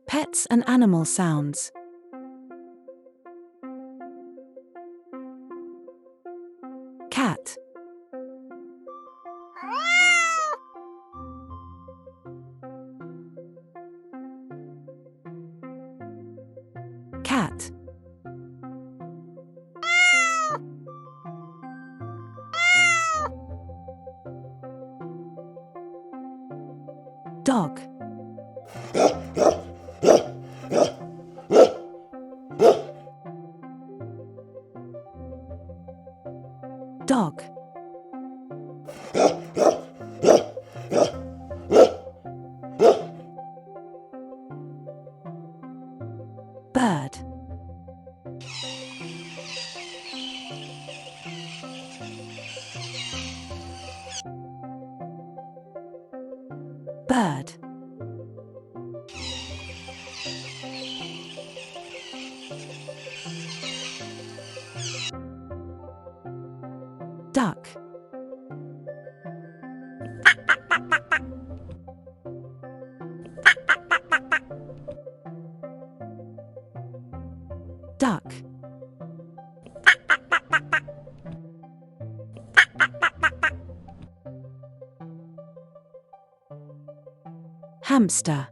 Pets and animal sounds. Cat. Cat. Dog. Dog. Bird. Bird. Duck. Duck. Hamster.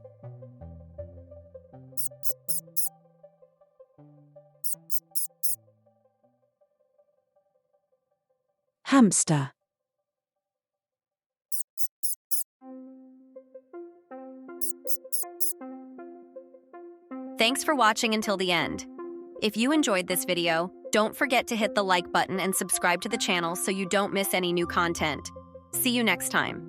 Hamster. Thanks for watching until the end. If you enjoyed this video, don't forget to hit the like button and subscribe to the channel so you don't miss any new content. See you next time.